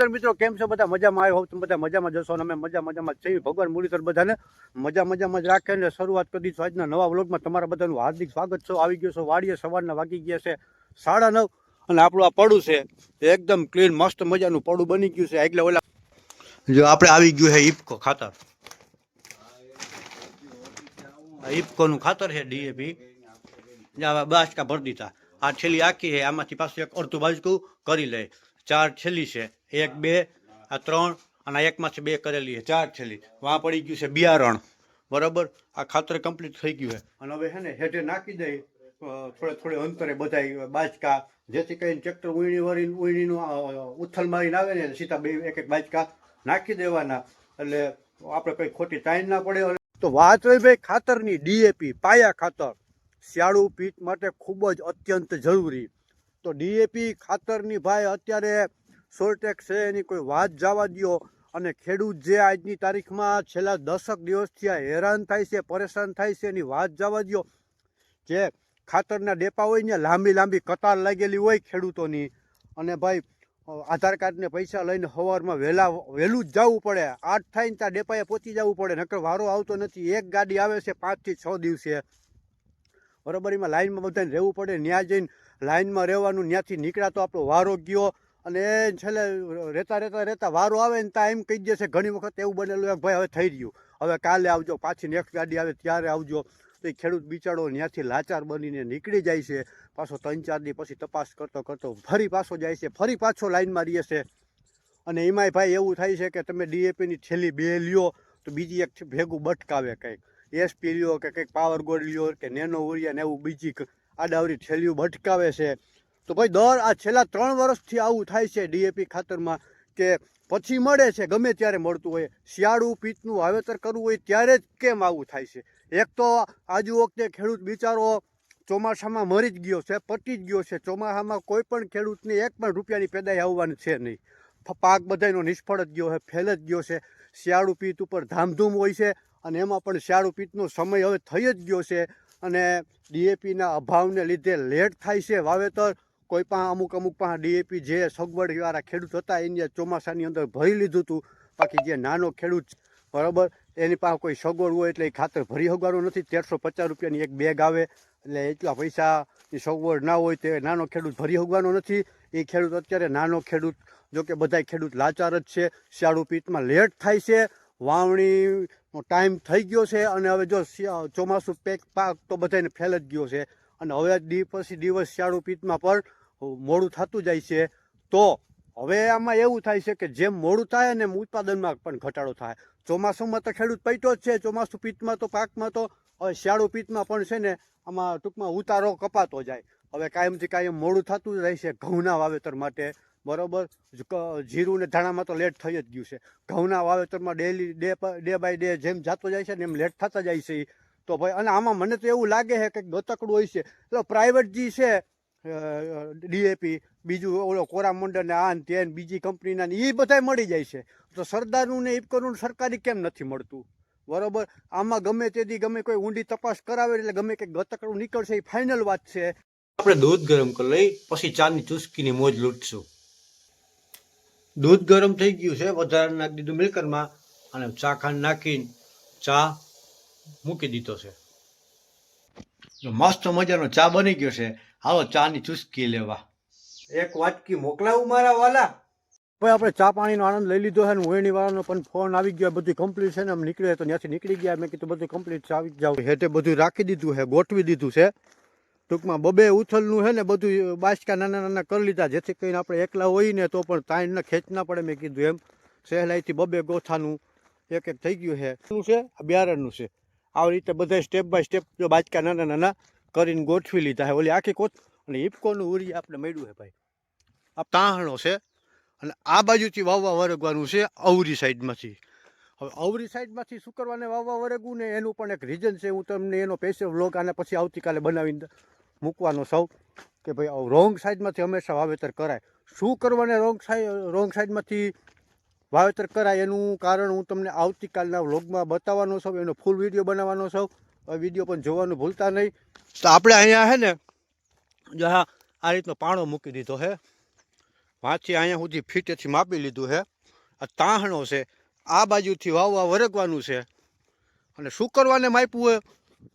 નમસ્કાર મિત્રો, કેમ છો બધા? મજામાં આવ્યો હોવ તમે બધા મજામાં જશો અને અમે મજામાં છીએ. ભગવાન મુરલીધર બધાને મજામાં જ રાખે અને શરૂઆત કરી દીધું આજના નવા વ્લોગમાં. તમારા બધાનું હાર્દિક સ્વાગત છે. આવી ગયો છો વાડીએ, સવારના વાગી ગયા છે 9:30 અને આપણું આ પડું છે એકદમ ક્લીન મસ્ત મજાનું પડું બની ગયું છે. એટલે ઓલા જો આપણે આવી ગયું છે ઇફકો ખાતર. ઇફકોનું ખાતર છે ડીએપી. બાસકા ભરી દીધા. આ છેલ્લી આખી છે, આમાંથી પાછું એક અડધું બાજકું કરી લે. 4 છેલ્લી છે, 1 2 આ 3 અને એકમાંથી 2 કરેલી છે, 4 છેલ્લી. વાં પડી ગયું છે બિયારણ. બરાબર, આ ખાતર કમ્પ્લીટ થઈ ગયું છે અને હવે છે ને હેઠે નાખી દઈ થોડે અંતરે બધા બાજકા, જેથી કરીને ટ્રેક્ટર ઉણીનું ઉથલ મારીને આવે ને સીધા બે એક બાજકા નાખી દેવાના, એટલે આપણે કંઈ ખોટી ટાઈમ ના પડે. તો વાત હોય ભાઈ ખાતરની, ડીએપી પાયા ખાતર શિયાળુ પીક માટે ખૂબ જ અત્યંત જરૂરી. તો ડીએપી ખાતરની ભાઈ અત્યારે શોર્ટેજ છે, એની કોઈ વાત જવા દો. અને ખેડૂત જે આજની તારીખમાં છેલ્લા 10 દિવસથી આ હેરાન થાય છે, પરેશાન થાય છે, એની વાત જવા દો. જે ખાતરના ડેપા હોય ને લાંબી કતાર લાગેલી હોય ખેડૂતોની, અને ભાઈ આધાર કાર્ડને પૈસા લઈને સવારમાં વહેલું જ જવું પડે. 8 થાય ને ત્યાં ડેપાએ પહોંચી જવું પડે, નકર વારો આવતો નથી. એક ગાડી આવે છે 5 થી 6 દિવસે. બરાબર, એમાં લાઈનમાં બધાને રહેવું પડે. ત્યાં જઈને લાઈનમાં રહેવાનું, ત્યાંથી નીકળ્યા તો આપણો વારો ગયો. અને છેલ્લે રહેતા વારો આવે ને ત્યાં એમ કહી દેશે ઘણી વખત એવું બનેલું, ભાઈ હવે થઈ રહ્યું, હવે કાલે આવજો, પાછી નેક્સ્ટ ગાડી આવે ત્યારે આવજો. તો એ ખેડૂત બિચારો ત્યાંથી લાચાર બનીને નીકળી જાય છે. પાછો 3-4 દી પછી તપાસ કરતો ફરી પાછો જાય છે, ફરી પાછો લાઈનમાં રહે છે. અને એમાંય ભાઈ એવું થાય છે કે તમે ડીએપીની છેલ્લી 2 લ્યો તો બીજી એક ભેગું બટકાવે, કંઈક એસપી લ્યો કે કંઈક પાવર ગોલ્ડ લ્યો કે નેનો ઉરિયા ને એવું બીજી આડાવરી છેલ્લીઓ બટકાવે છે. તો ભાઈ આ છેલ્લા 3 વર્ષથી આવું થાય છે ડીએપી ખાતરમાં, કે પછી મળે છે ગમે ત્યારે મળતું હોય. શિયાળુ પિત્તનું વાવેતર કરવું હોય ત્યારે જ કેમ આવું થાય છે? એક તો આજુ વખતે ખેડૂત બિચારો ચોમાસામાં મરી જ ગયો છે, પટી જ ગયો છે. ચોમાસામાં કોઈ પણ ખેડૂતને 1 પણ રૂપિયાની પેદાઈ આવવાની છે નહીં. પાક બધાનો નિષ્ફળ જ ગયો છે, ફેલ જ ગયો છે. શિયાળુ પિત્ત ઉપર ધામધૂમ હોય છે અને એમાં પણ શિયાળુ પિત્તનો સમય હવે થઈ જ ગયો છે. અને ડીએપીના અભાવને લીધે લેટ થાય છે વાવેતર. કોઈ પણ અમુક પાસે ડીએપી જે સગવડવાળા ખેડૂત હતા એને ચોમાસાની અંદર ભરી લીધું હતું. બાકી જે નાનો ખેડૂત, બરાબર, એની પાસે કોઈ સગવડ હોય એટલે એ ખાતર ભરી શકવાનું નથી. 1350 રૂપિયાની એક બેગ આવે, એટલે એટલા પૈસાની સગવડ ના હોય તે નાનો ખેડૂત ભરી શકવાનો નથી. એ ખેડૂત અત્યારે નાનો ખેડૂત, જોકે બધા ખેડૂત લાચાર જ છે. શિયાળુ પિત્તમાં લેટ થાય છે, વાવણીનો ટાઈમ થઈ ગયો છે. અને હવે જો ચોમાસું પાક તો બધાને ફેલ જ ગયો છે. અને હવે પછી દિવસ શિયાળુ પિત્તમાં પણ મોડું થતું જાય છે. તો હવે આમાં એવું થાય છે કે જેમ મોડું થાય ને ઉત્પાદનમાં પણ ઘટાડો થાય. ચોમાસુમાં તો ખેડૂત પૈટો જ છે, ચોમાસું પિત્તમાં તો પાકમાં તો. હવે શિયાળુ પિત્તમાં પણ છે ને આમાં ટૂંકમાં ઉતારો કપાતો જાય. હવે કાયમથી કાયમ મોડું થતું જ રહે છે ઘઉંના વાવેતર માટે. બરાબર, જીરું ને ધાણામાં તો લેટ થઈ જ ગયું છે. ઘઉંના વાવેતરમાં ડે બાય ડે જેમ જતો જાય છે ને એમ લેટ થતા જાય છે. તો ભાઈ, અને આમાં મને તો એવું લાગે છે કે ગતકડું હોય છે. તો પ્રાઇવેટ જે છે ડીએપી, બીજું ઓલો કોરામંડળ ને આ ને તે બીજી કંપનીના એ બધા મળી જાય છે. તો સરદારનું ને ઇફકોનું સરકારી કેમ નથી મળતું? બરાબર, આમાં ગમે તેથી ગમે કોઈ ઊંડી તપાસ કરાવે એટલે ગમે કંઈક ગતકડું નીકળશે, એ ફાઇનલ વાત છે. આપણે દૂધ ગરમ કરી લઈ, પછી ચાની ચુસ્કીની મોજ લૂંટશું. દૂધ ગરમ થઈ ગયું છે, વધારે નાખી દીધું મિલ્કરમાં અને ચા ખાંડ નાખીને ચા મૂકી દીધો છે. મસ્ત મજાનો ચા બની ગયો છે. હાલો ચાની ચુસ્કી લેવા. એક વાટકી મોકલાવું મારા વાલા. ભાઈ આપણે ચા પાણીનો આનંદ લઈ લીધો છે ને વેણી વાળાનો પણ ફોન આવી ગયો. બધું કમ્પ્લીટ છે ને, આમ નીકળે તો ત્યાંથી નીકળી ગયા. મેં કીધું બધું કમ્પ્લીટ છે, આવી જ જાવ. હેઠે બધું રાખી દીધું છે, ગોઠવી દીધું છે. ટૂંકમાં 2 ઉથલનું છે ને બધું બાસકા નાના કરી લીધા, જેથી કરીને આપણે એકલા હોય ને તો પણ તાઈને ખેંચ ના પડે. મેં કીધું એમ સહેલાઈથી 2 ગોથાનું એક થઈ ગયું છે. શું છે આ બિયારણનું છે. આવી રીતે બધા સ્ટેપ બાય સ્ટેપ જો બાજકા નાના કરીને ગોઠવી લીધા છે. ઓલી આખી કોથ અને ઇફકોનું ઉરી આપણે મળ્યું છે ભાઈ. આ તાહણો છે અને આ બાજુથી વાવવા વરગવાનું છે અવરી સાઈડમાંથી. હવે અવરી સાઈડમાંથી શું કરવાને વાવવા વરગવું ને એનું પણ એક રીઝન છે. હું તમને એનો સ્પેશિયલ વ્લોગ આને પછી આવતીકાલે બનાવીને મૂકવાનો સૌ, કે ભાઈ રોંગ સાઈડમાંથી હંમેશા વાવેતર કરાય. શું કરવાને રોંગ સાઈડમાંથી વાવેતર કરાય એનું કારણ હું તમને આવતીકાલના વ્લોગમાં બતાવવાનો છું. એનો ફૂલ વિડીયો બનાવવાનો છું. વિડીયો પણ જોવાનું ભૂલતા નહીં. તો આપણે અહીંયા છે ને જો આ રીતનો પાણો મૂકી દીધો છે. વાંચી અહીંયા સુધી ફીટેથી માપી લીધું છે. આ તાહણો છે, આ બાજુથી વાવવા વરગવાનું છે. અને શુક્રવારને માપ્યું હોય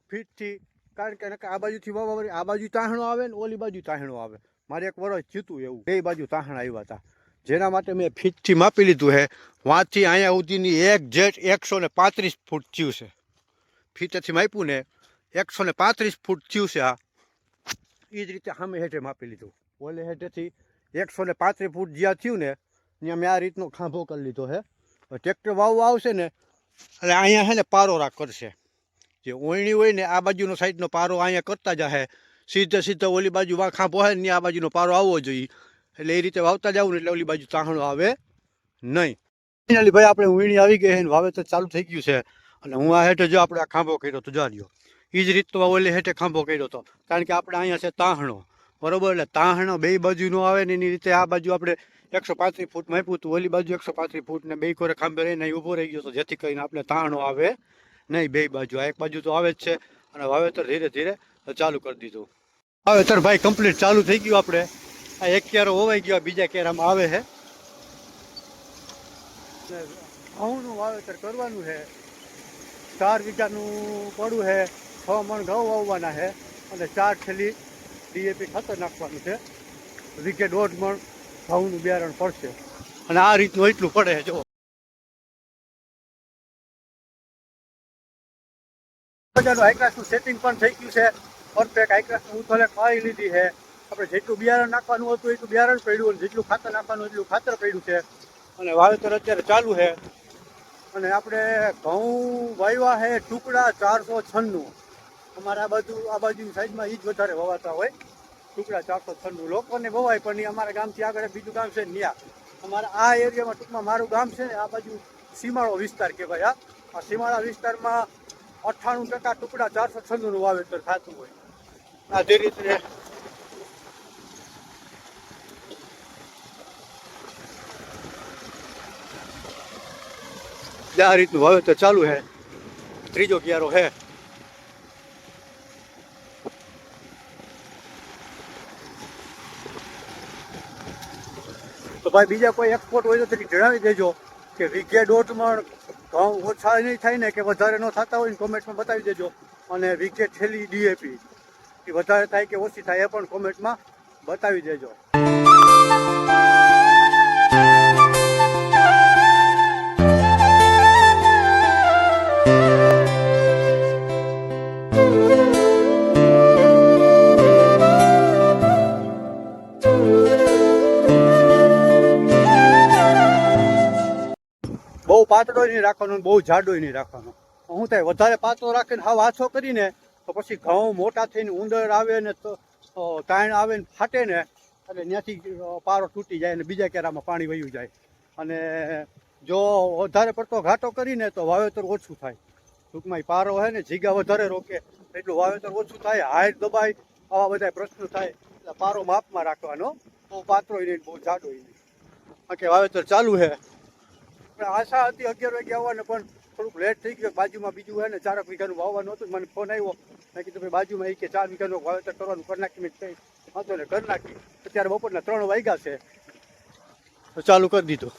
ફીટથી, કારણ કે આ બાજુથી વાવવા વળી આ બાજુ તાહણો આવે ને ઓલી બાજુ તાહણો આવે. મારે એક વર્ષ જીતું એવું, બે બાજુ તાહણા આવ્યા હતા, જેના માટે મેં ફીટથી માપી લીધું છે. વાંચી અહીંયા સુધીની એક જેટ 135 ફૂટ થયું છે. ફીટેથી માપ્યું ને 135 ફૂટ થયું છે. આ એ જ રીતે સામે હેઠે માપી લીધું. ઓલે હેઠેથી 135 ફૂટ જ્યાં થયું ને ત્યાં મેં આ રીતનો ખાંભો કરી લીધો છે. ટ્રેક્ટર વાવવા આવશે ને એટલે અહીંયા છે ને પારો રાખ કરશે. જે ઓયણી હોય ને આ બાજુનો સાઈડનો પારો અહીંયા કરતા જશે. સીધે ઓલી બાજુ ખાંભો હોય ને આ બાજુનો પારો આવવો જોઈએ. એટલે એ રીતે વાવતા જવું ને એટલે ઓલી બાજુ તાહણો આવે નહીં. ફાઇનલી ભાઈ આપણે વીણી આવી ગઈ છે, વાવેતર ચાલુ થઈ ગયું છે. અને હું આ હેઠે જો આપણે આ ખાંભો કર્યો તો જાર્યો એ જ રીતનો ઓલે હેઠે ખાંભો કર્યો હતો. કારણ કે આપણે અહીંયા છે તાહણો, બરોબર. એટલે તાહણો બે બાજુ નો આવે ને એની રીતે આ બાજુ આપણે 135 ફૂટ માપ્યું હતું, ઓલી બાજુ 135 ફૂટ ને બે કોરે ખાંભે રહીને ઊભો રહી ગયો હતો, જેથી કરીને આપણે તાહણો આવે નહીં બે બાજુ. આ એક બાજુ તો આવે જ છે. અને વાવેતર ધીરે ધીરે ચાલુ કરી દીધું. વાવેતર ભાઈ કમ્પ્લીટ ચાલુ થઈ ગયું. આપણે આ એક કેરો હોવાઈ ગયો, બીજા કેરામાં આવે છે. ઘઉંનું વાવેતર કરવાનું છે. 4 વીઘાનું પડું છે, 6 મણ ઘઉં વાવવાના છે અને 4 થેલી DAP ખાતર નાખવાનું છે. વીઘે 1.5 મણ ઘઉંનું બિયારણ પડશે. અને આ રીતનું એટલું પડે છે. જો બજારનું હાઈક્લાસનું સેટિંગ પણ થઈ ગયું છે પરફેક્ટ. હાઈક્લાસનું ઉથલે ખાઈ લીધી છે. આપણે જેટલું બિયારણ નાખવાનું હતું એટલું બિયારણ પડ્યું અને જેટલું ખાતર નાખવાનું એટલું ખાતર પડ્યું છે. અને વાવેતર અત્યારે ચાલુ છે. અને આપણે ઘઉં વાવ્યા છે ટુકડા 496. અમારે આ બાજુ સાઈડમાં એ જ વધારે વવાતા હોય, ટુકડા 496. લોકોને વવાય પણ અમારા ગામથી આગળ બીજું ગામ છે ન્યા. અમારા આ એરિયામાં ટૂંકમાં મારું ગામ છે ને આ બાજુ સીમાળો વિસ્તાર કહેવાય. આ સીમાળા વિસ્તારમાં 98% ટુકડા 496નું વાવેતર થતું હોય. આ જે રીતે આ રીતનું વાવેતર ચાલુ છે. ત્રીજો ક્યારો છે. તો ભાઈ બીજા કોઈ એક્સપોર્ટ હોય તો જણાવી દેજો કે વીઘે 1.5 મણ ઘઉં ઓછા નહીં થાય ને કે વધારે ન થતા હોય ને કોમેન્ટમાં બતાવી દેજો. અને વીઘે થેલી DAP એ વધારે થાય કે ઓછી થાય એ પણ કોમેન્ટમાં બતાવી દેજો. બહુ પાતળો નહીં રાખવાનો, બહુ જાડો નહીં રાખવાનો. શું થાય વધારે પાતળો રાખીને હાવ આછો કરીને તો પછી ઘઉં મોટા થઈને ઉંદર આવે ને તો તાણ આવે ને ફાટે ને એટલે ત્યાંથી પારો તૂટી જાય ને બીજા કેરામાં પાણી વયું જાય. અને જો વધારે પડતો ઘાટો કરીને તો વાવેતર ઓછું થાય. ટૂંકમાં પારો હોય ને જીગા વધારે રોકે એટલું વાવેતર ઓછું થાય, હાઈટ દબાય, આવા બધા પ્રશ્નો થાય. એટલે પારો માપમાં રાખવાનો, બહુ પાતળો નહીં બહુ જાડો નહીં. બાકી વાવેતર ચાલુ છે. આશા હતી 11 વાગે આવવાને પણ થોડુંક લેટ થઈ ગયું. બાજુમાં બીજું હોય ને 4 વીઘાનું વાવવાનું હતું. મને ફોન આવ્યો, મેં કીધું ભાઈ બાજુમાં કે 4 વીઘાનું વાવેતર કરવાનું કરી નાખી. મેં કંઈ વાંધો ને કરી નાખી. અત્યારે બપોરના 3 વાગ્યા છે તો ચાલુ કરી દીધું.